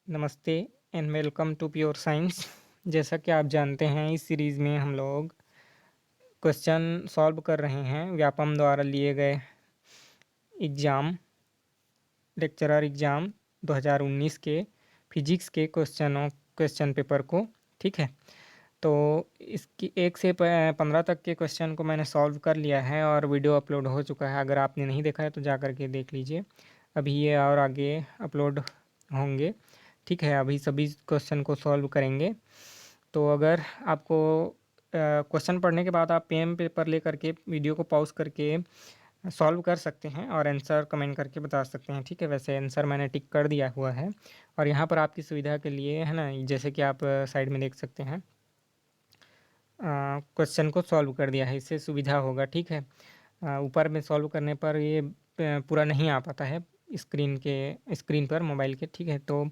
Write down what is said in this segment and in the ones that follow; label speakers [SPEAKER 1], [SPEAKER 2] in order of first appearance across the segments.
[SPEAKER 1] नमस्ते and welcome to pure science. जैसा कि आप जानते हैं, इस सीरीज़ में हम लोग क्वेश्चन सॉल्व कर रहे हैं व्यापम द्वारा लिए गए एग्ज़ाम लेक्चरर एग्ज़ाम 2019 के फिजिक्स के क्वेश्चन पेपर को। ठीक है, तो इसकी 1 से 15 तक के क्वेश्चन को मैंने सॉल्व कर लिया है और वीडियो अपलोड हो चुका है। अगर आपने नहीं देखा है तो जा कर के देख लीजिए, अभी ये और आगे अपलोड होंगे। ठीक है, अभी सभी क्वेश्चन को सॉल्व करेंगे। तो अगर आपको क्वेश्चन पढ़ने के बाद आप पेन पेपर ले करके वीडियो को पॉज करके सॉल्व कर सकते हैं और आंसर कमेंट करके बता सकते हैं। ठीक है, वैसे आंसर मैंने टिक कर दिया हुआ है और यहाँ पर आपकी सुविधा के लिए है ना, जैसे कि आप साइड में देख सकते हैं, क्वेश्चन को सॉल्व कर दिया है, इससे सुविधा होगा। ठीक है, ऊपर में सॉल्व करने पर ये पूरा नहीं आ पाता है स्क्रीन पर मोबाइल के। ठीक है, तो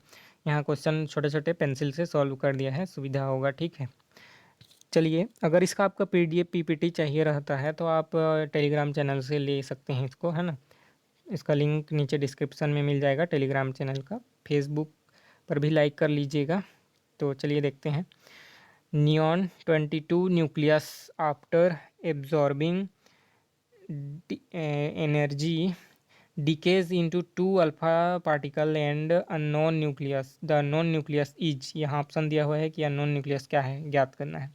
[SPEAKER 1] यहाँ क्वेश्चन छोटे छोटे पेंसिल से सॉल्व कर दिया है, सुविधा होगा। ठीक है, चलिए, अगर इसका आपका पीडीएफ पीपीटी चाहिए रहता है तो आप टेलीग्राम चैनल से ले सकते हैं इसको, है ना। इसका लिंक नीचे डिस्क्रिप्शन में मिल जाएगा टेलीग्राम चैनल का। फेसबुक पर भी लाइक कर लीजिएगा। तो चलिए देखते हैं। Neon 22 nucleus after absorbing energy decays into two alpha particle and unknown nucleus. The unknown nucleus is, यहाँ ऑप्शन दिया हुआ है कि अननोन न्यूक्लियस क्या है, ज्ञात करना है।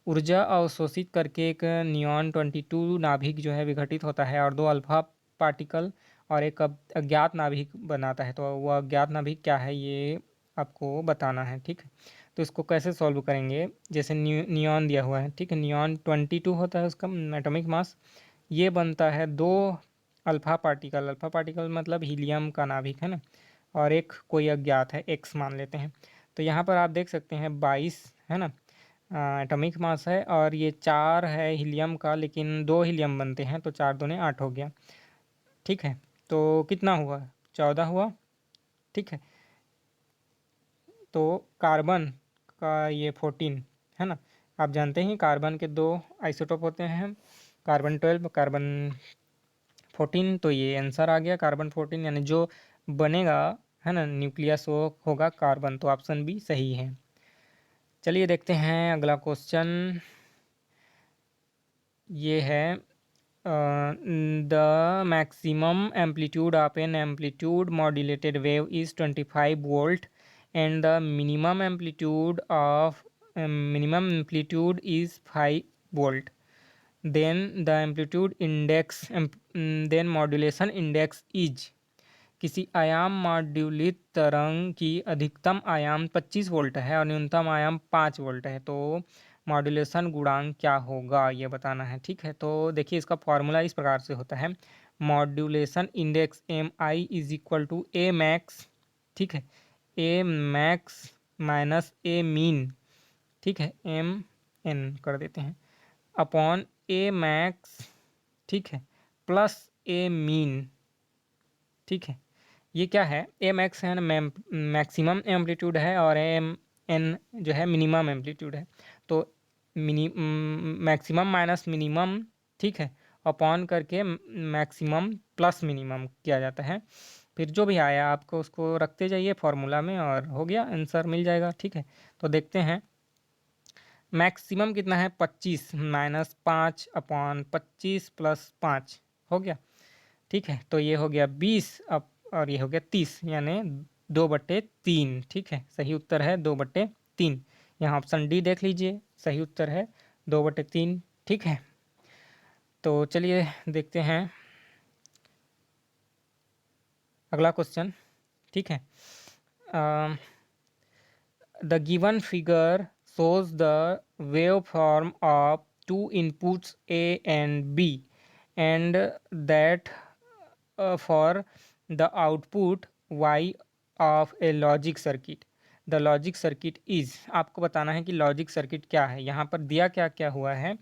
[SPEAKER 1] ऊर्जा अवशोषित करके एक नियॉन 22 नाभिक जो है विघटित होता है और 2 अल्फा पार्टिकल और एक अज्ञात नाभिक बनाता है। तो वह अज्ञात नाभिक क्या है ये आपको बताना है। ठीक है, तो इसको कैसे सॉल्व करेंगे। जैसे नियॉन दिया हुआ है, ठीक है, नियॉन 22 होता है उसका एटॉमिक मास। ये बनता है 2 अल्फा पार्टिकल मतलब हीलियम का नाभिक, है ना, और एक कोई अज्ञात है, एक्स मान लेते हैं। तो यहाँ पर आप देख सकते हैं 22 है ना एटॉमिक मास है, और ये 4 है हीलियम का, लेकिन 2 हीलियम बनते हैं तो 4 दूने 8 हो गया। ठीक है, तो कितना हुआ, 14 हुआ। ठीक है, तो कार्बन का ये 14 है ना। आप जानते हैं कार्बन के 2 आइसोटोप होते हैं, कार्बन 12 कार्बन 14। तो ये आंसर आ गया कार्बन 14, यानी जो बनेगा है ना न्यूक्लियस वो होगा कार्बन। तो ऑप्शन बी सही है। चलिए देखते हैं अगला क्वेश्चन। ये है the maximum amplitude of an amplitude modulated wave is 25 volt and the minimum amplitude is 5 volt. Then the amplitude index then modulation index is. किसी आयाम मॉड्यूलित तरंग की अधिकतम आयाम 25 वोल्ट है और न्यूनतम आयाम 5 वोल्ट है, तो मॉड्यूलेशन गुणांक क्या होगा ये बताना है। ठीक है, तो देखिए इसका फॉर्मूला इस प्रकार से होता है। Modulation index M I is equal to A max. ठीक है, A max minus A min. ठीक है, एम एन कर देते हैं अपॉन ए मैक्स। ठीक है, प्लस ए मीन। ठीक है, ये क्या है, एम एक्स है ना मैक्सिमम एम्पलीट्यूड है और एम एन जो है मिनिमम एम्पलीट्यूड है। तो मैक्सिमम माइनस मिनिमम, ठीक है, अपॉन करके मैक्सिमम प्लस मिनिमम किया जाता है। फिर जो भी आया आपको उसको रखते जाइए फॉर्मूला में और हो गया, आंसर मिल जाएगा। ठीक है, तो देखते हैं मैक्सिमम कितना है, 25 माइनस 5 अपॉन 25 प्लस 5 हो गया। ठीक है, तो ये हो गया 20 अब, और ये हो गया 30, यानी 2/3। ठीक है, सही उत्तर है 2/3। यहाँ ऑप्शन डी देख लीजिए, सही उत्तर है 2/3। ठीक है, तो चलिए देखते हैं अगला क्वेश्चन। ठीक है, the given figure shows the waveform of two inputs A and B and that for the output Y of a logic circuit. The logic circuit is, आपको बताना है कि लॉजिक सर्किट क्या है। यहाँ पर दिया क्या क्या हुआ है,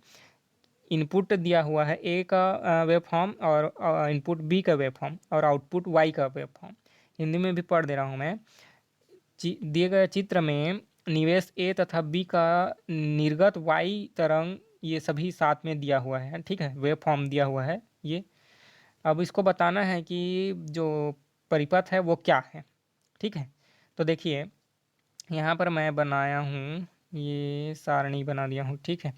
[SPEAKER 1] इनपुट दिया हुआ है ए का वेव फॉर्म और इनपुट बी का वेव फॉर्म और आउटपुट वाई का वेव फॉर्म। हिंदी में भी पढ़ दे रहा हूँ मैं। दिए गए चित्र में निवेश ए तथा बी का निर्गत वाई तरंग ये सभी साथ में दिया हुआ है। ठीक है, वेव फॉर्म दिया हुआ है ये। अब इसको बताना है कि जो परिपथ है वो क्या है। ठीक है, तो देखिए यहाँ पर मैं बनाया हूँ, ये सारणी बना दिया हूँ, ठीक है।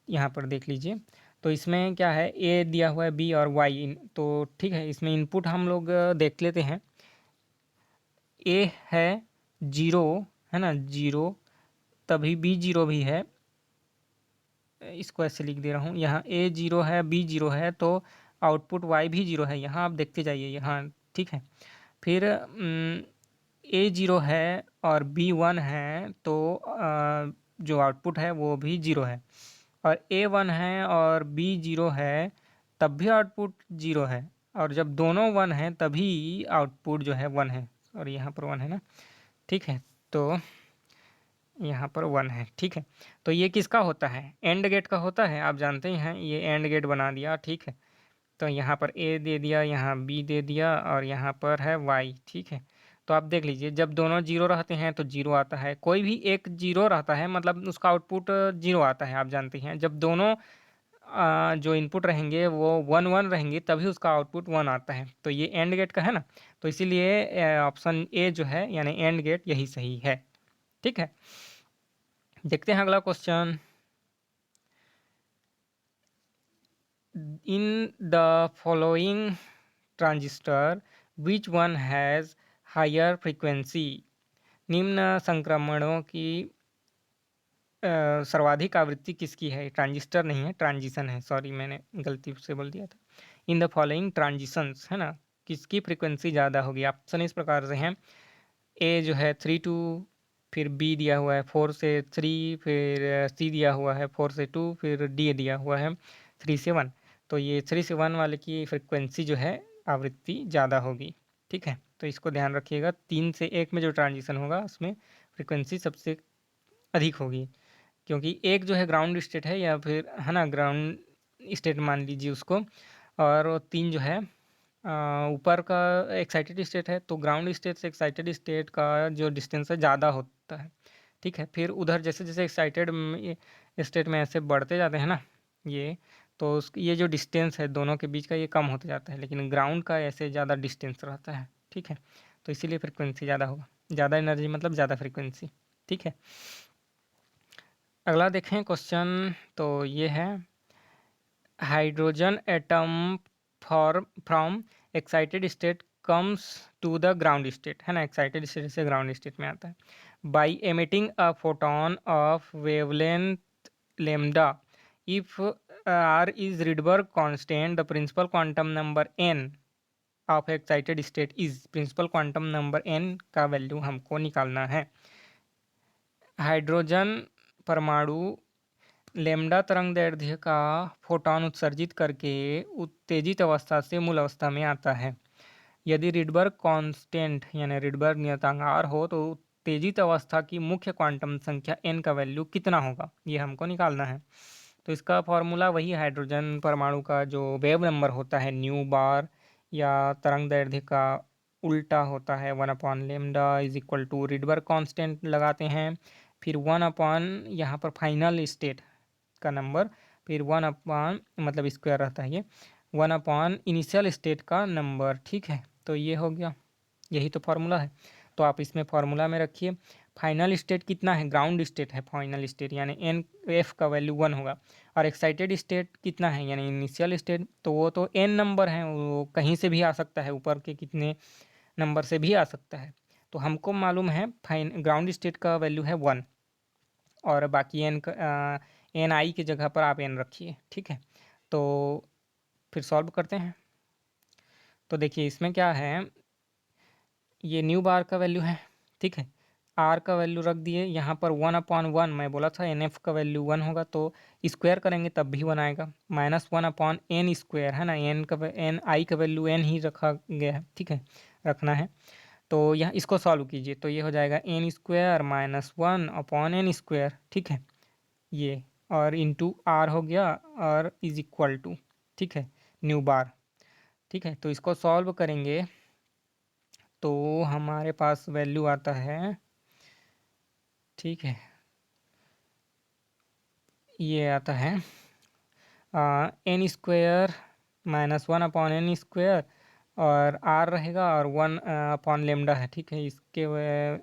[SPEAKER 1] यहाँ पर देख लीजिए, तो इसमें क्या है, ए दिया हुआ है, बी और वाई, तो ठीक है। इसमें इनपुट हम लोग देख लेते हैं। ए है 0, है ना, 0, तभी बी 0 भी है। इसको ऐसे लिख दे रहा हूँ, यहाँ ए 0 है, बी 0 है, तो आउटपुट वाई भी 0 है। यहाँ आप देखते जाइए यहाँ, ठीक है। फिर ए 0 है और बी 1 है, तो जो आउटपुट है वो भी 0 है। और ए 1 है और बी 0 है, तब भी आउटपुट 0 है। और जब दोनों 1 हैं तभी आउटपुट जो है 1 है। और यहाँ पर 1 है ना, ठीक है। तो यहाँ पर 1 है, ठीक है। तो ये किसका होता है, एंड गेट का होता है, आप जानते ही हैं। ये एंड गेट बना दिया, ठीक है। तो यहाँ पर ए दे दिया, यहाँ बी दे दिया, और यहाँ पर है वाई, ठीक है। तो आप देख लीजिए, जब दोनों 0 रहते हैं तो 0 आता है। कोई भी एक 0 रहता है मतलब उसका आउटपुट 0 आता है, आप जानते हैं। जब दोनों जो इनपुट रहेंगे वो 1 1 रहेंगे, तभी उसका आउटपुट 1 आता है। तो ये एंड गेट का है ना, तो इसीलिए ऑप्शन ए जो है यानी एंड गेट यही सही है, ठीक है। देखते हैं अगला question. In the following transistor which one has higher frequency. निम्न संक्रमणों की सर्वाधिक आवृत्ति किसकी है। ट्रांजिस्टर नहीं है, ट्रांजिशन है, सॉरी मैंने गलती से बोल दिया था। इन द फॉलोइंग ट्रांजिशंस, है ना, किसकी फ्रीक्वेंसी ज़्यादा होगी। ऑप्शन इस प्रकार से हैं, ए जो है 3 to, फिर बी दिया हुआ है 4 से 3, फिर सी दिया हुआ है 4 से 2, फिर डी दिया हुआ है 3 से 1। तो ये 3 से 1 वाले की फ्रिक्वेंसी जो है आवृत्ति ज़्यादा होगी, ठीक है। तो इसको ध्यान रखिएगा, 3 से 1 में जो ट्रांजिशन होगा उसमें फ्रिक्वेंसी सबसे अधिक होगी, क्योंकि एक जो है ग्राउंड स्टेट है, या फिर है ना ग्राउंड स्टेट मान लीजिए उसको, और 3 जो है ऊपर का एक्साइटेड स्टेट है। तो ग्राउंड स्टेट से एक्साइटेड स्टेट का जो डिस्टेंस है ज़्यादा होता है, ठीक है। फिर उधर जैसे जैसे एक्साइटेड स्टेट में ऐसे बढ़ते जाते हैं ना ये, तो ये जो डिस्टेंस है दोनों के बीच का ये कम होता जाता है, लेकिन ग्राउंड का ऐसे ज़्यादा डिस्टेंस रहता है, ठीक है। तो इसीलिए फ्रिक्वेंसी ज़्यादा होगा, ज़्यादा एनर्जी मतलब ज़्यादा फ्रिक्वेंसी, ठीक है। अगला देखें क्वेश्चन, तो ये है, hydrogen atom from excited state comes to the ground state, है ना, एक्साइटेड स्टेट से ग्राउंड स्टेट में आता है, by emitting a photon of wavelength lambda. If R is Rydberg constant, the principal quantum number n of excited state is. Principal quantum number n का value हमको निकालना है। हाइड्रोजन परमाणु lambda तरंगदैर्ध्य का फोटॉन उत्सर्जित करके उत्तेजित अवस्था से मूल अवस्था में आता है। यदि रिडबर्ग कांस्टेंट यानी रिडबर्ग नियतांक आर हो, तो उत्तेजित अवस्था की मुख्य क्वांटम संख्या एन का वैल्यू कितना होगा, ये हमको निकालना है। तो इसका फॉर्मूला वही हाइड्रोजन परमाणु का जो वेव नंबर होता है न्यू बार, या तरंगदैर्ध्य का उल्टा होता है 1/λ is equal to Rydberg constant लगाते हैं, फिर 1 यहाँ पर फाइनल स्टेट का नंबर, फिर 1 मतलब स्क्वायर रहता है ये 1 स्टेट का नंबर, ठीक है। तो ये हो गया, यही तो फार्मूला है। तो आप इसमें फार्मूला में रखिए, फाइनल स्टेट कितना है, ग्राउंड स्टेट है फाइनल स्टेट, यानी एन एफ का वैल्यू 1 होगा। और एक्साइटेड स्टेट कितना है यानी इनिशियल स्टेट, तो वो तो एन नंबर है, वो कहीं से भी आ सकता है, ऊपर के कितने नंबर से भी आ सकता है। तो हमको मालूम है फाइन ग्राउंड स्टेट का वैल्यू है 1, और बाकी एन आई की जगह पर आप एन रखिए, ठीक है। तो फिर सॉल्व करते हैं। तो देखिए इसमें क्या है, ये न्यू बार का वैल्यू है, ठीक है। आर का वैल्यू रख दिए यहाँ पर 1/1, मैं बोला था एन एफ का वैल्यू 1 होगा, तो स्क्वायर करेंगे तब भी 1 आएगा, -1/n स्क्वायर, है ना, एन आई का वैल्यू एन ही रखा गया है, ठीक है, रखना है। तो यहाँ इसको सॉल्व कीजिए, तो ये हो जाएगा एन स्क्वायर -1/n स्क्वायर, ठीक है, ये, और इंटू आर हो गया, और इज इक्वल टू, ठीक है, न्यू बार, ठीक है। तो इसको सॉल्व करेंगे तो हमारे पास वैल्यू आता है, ठीक है, ये आता है एन स्क्वायर -1/n स्क्वायर, और आर रहेगा और 1/λ है, ठीक है, इसके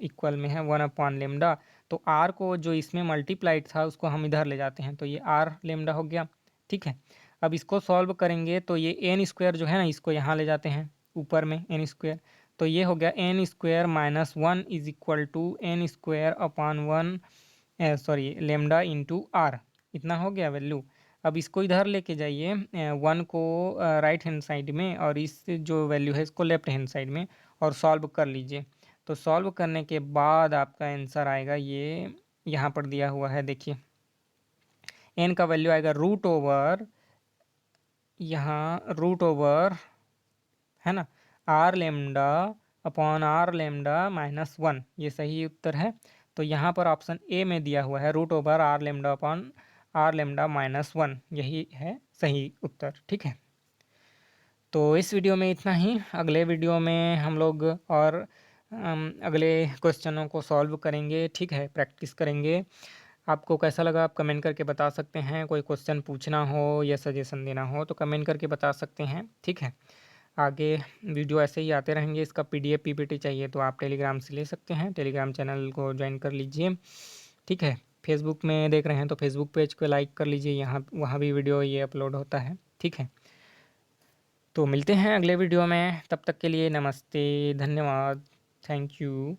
[SPEAKER 1] इक्वल में है 1/λ। तो आर को जो इसमें मल्टीप्लाइड था उसको हम इधर ले जाते हैं, तो ये r λ हो गया, ठीक है। अब इसको सॉल्व करेंगे तो ये एन स्क्वायर जो है ना, इसको यहाँ ले जाते हैं ऊपर में एन स्क्वायर, तो ये हो गया n square minus 1 is equal to n square upon 1 sorry lambda into R, इतना हो गया वैल्यू। अब इसको इधर लेके जाइए 1 को राइट हैंड साइड में और इस जो वैल्यू है इसको लेफ्ट हैंड साइड में और सॉल्व कर लीजिए। तो सॉल्व करने के बाद आपका आंसर आएगा, ये यहाँ पर दिया हुआ है देखिए, एन का वैल्यू आएगा रूट ओवर, यहाँ रूट ओवर है ना, r λ अपॉन r λ माइनस 1, ये सही उत्तर है। तो यहाँ पर ऑप्शन ए में दिया हुआ है root over r λ upon r λ minus 1, यही है सही उत्तर, ठीक है। तो इस वीडियो में इतना ही, अगले वीडियो में हम लोग और अगले क्वेश्चनों को सॉल्व करेंगे, ठीक है, प्रैक्टिस करेंगे। आपको कैसा लगा आप कमेंट करके बता सकते हैं, कोई क्वेश्चन पूछना हो या सजेशन देना हो तो कमेंट करके बता सकते हैं, ठीक है। आगे वीडियो ऐसे ही आते रहेंगे। इसका PDF PPT चाहिए तो आप टेलीग्राम से ले सकते हैं, टेलीग्राम चैनल को ज्वाइन कर लीजिए, ठीक है। फेसबुक में देख रहे हैं तो फेसबुक पेज को लाइक कर लीजिए, यहाँ वहाँ भी वीडियो ये अपलोड होता है, ठीक है। तो मिलते हैं अगले वीडियो में, तब तक के लिए नमस्ते, धन्यवाद, थैंक यू।